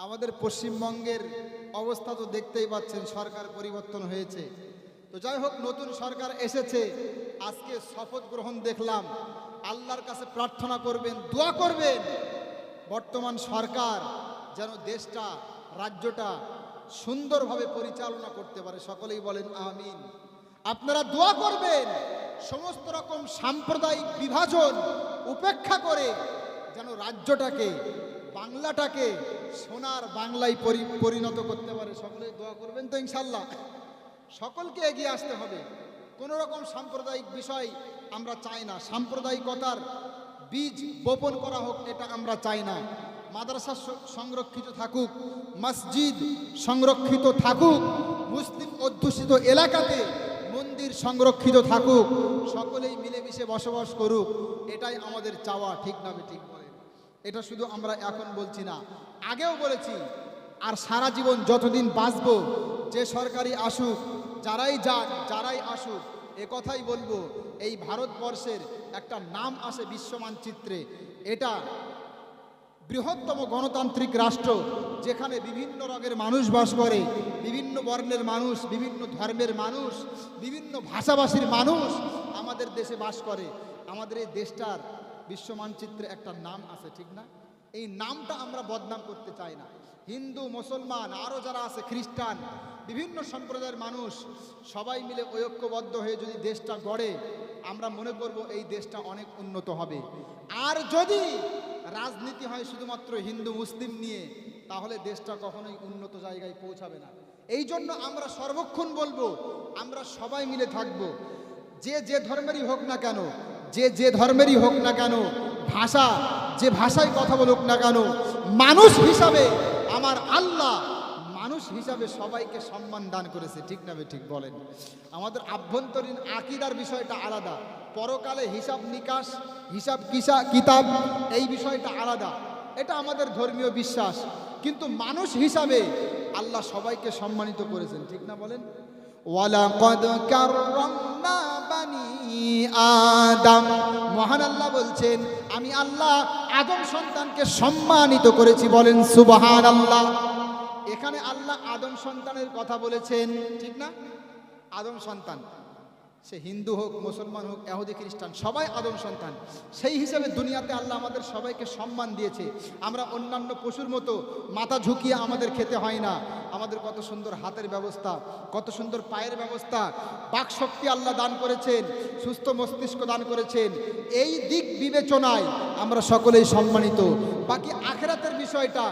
আমাদের পশ্চিমবঙ্গের অবস্থা তো দেখতেই পাচ্ছেন, সরকার পরিবর্তন হয়েছে। তো যাই হোক, নতুন সরকার এসেছে, আজকে শপথ গ্রহণ দেখলাম। আল্লাহর কাছে প্রার্থনা করবেন, দোয়া করবেন, বর্তমান সরকার যেন দেশটা, রাজ্যটা সুন্দরভাবে পরিচালনা করতে পারে। সকলেই বলেন আমিন। আপনারা দোয়া করবেন সমস্ত রকম সাম্প্রদায়িক বিভাজন উপেক্ষা করে যেন রাজ্যটাকে, বাংলাটাকে সোনার বাংলায় পরিণত করতে পারে। সকলেই দোয়া করবেন তো ইনশাল্লাহ। সকলকে এগিয়ে আসতে হবে। কোনো রকম সাম্প্রদায়িক বিষয় আমরা চাই না, সাম্প্রদায়িকতার বীজ বপন করা হোক, এটা আমরা চাই না। মাদ্রাসা সংরক্ষিত থাকুক, মসজিদ সংরক্ষিত থাকুক, মুসলিম অধ্যুষিত এলাকাতে মন্দির সংরক্ষিত থাকুক, সকলেই মিলেমিশে বসবাস করুক, এটাই আমাদের চাওয়া। ঠিক না ঠিক বলেন? এটা শুধু আমরা এখন বলছি না, আগেও বলেছি, আর সারা জীবন যতদিন বাঁচব, যে সরকারি আসুক, যারাই যাক, যারাই আসুক, এ কথাই বলবো, এই ভারতবর্ষের একটা নাম আসে বিশ্ব মানচিত্রে। এটা বৃহত্তম গণতান্ত্রিক রাষ্ট্র, যেখানে বিভিন্ন রঙের মানুষ বাস করে, বিভিন্ন বর্ণের মানুষ, বিভিন্ন ধর্মের মানুষ, বিভিন্ন ভাষাভাষীর মানুষ আমাদের দেশে বাস করে। আমাদের এই দেশটার বিশ্ব মানচিত্রে একটা নাম আছে, ঠিক না? এই নামটা আমরা বদনাম করতে চাই না। হিন্দু, মুসলমান, আরও যারা আছে, খ্রিস্টান, বিভিন্ন সম্প্রদায়ের মানুষ সবাই মিলে ঐক্যবদ্ধ হয়ে যদি দেশটা গড়ে, আমরা মনে করব এই দেশটা অনেক উন্নত হবে। আর যদি রাজনীতি হয় শুধুমাত্র হিন্দু মুসলিম নিয়ে, তাহলে দেশটা কখনোই উন্নত জায়গায় পৌঁছাবে না। এই জন্য আমরা সর্বক্ষণ বলবো, আমরা সবাই মিলে থাকব, যে যে ধর্মেরই হোক না কেন, যে যে ধর্মেরই হোক না কেন, ভাষা যে ভাষায় কথা বলুক না কেন, মানুষ হিসাবে আমার আল্লাহ মানুষ হিসাবে সবাইকে সম্মান দান করেছে। ঠিক না ঠিক বলেন? আমাদের আভ্যন্তরীণ আকীদার বিষয়টা আলাদা, পরকালে হিসাব নিকাশ, হিসাব কিতাব, এই বিষয়টা আলাদা, এটা আমাদের ধর্মীয় বিশ্বাস। কিন্তু মানুষ হিসাবে আল্লাহ সবাইকে সম্মানিত করেছেন। ঠিক না বলেন? ওয়ালাকাদ কাররামনা বানি আদম, মহান আল্লাহ বলছেন, আমি আল্লাহ আদম সন্তানকে সম্মানিত করেছি। বলেন সুবহানাল্লাহ। এখানে আল্লাহ আদম সন্তানের কথা বলেছেন, ঠিক না? আদম সন্তান, সে হিন্দু হোক, মুসলমান হোক, ইহুদি খ্রিস্টান, সবাই আদম সন্তান। সেই হিসেবে দুনিয়াতে আল্লাহ আমাদের সবাইকে সম্মান দিয়েছে। আমরা অন্যান্য পশুর মতো মাথা ঝুঁকিয়ে আমাদের খেতে হয় না। আমাদের কত সুন্দর হাতের ব্যবস্থা, কত সুন্দর পায়ের ব্যবস্থা, বাক শক্তি আল্লাহ দান করেছেন, সুস্থ মস্তিষ্ক দান করেছেন। এই দিক বিবেচনায় আমরা সকলেই সম্মানিত। বাকি আখিরাতের বিষয়টা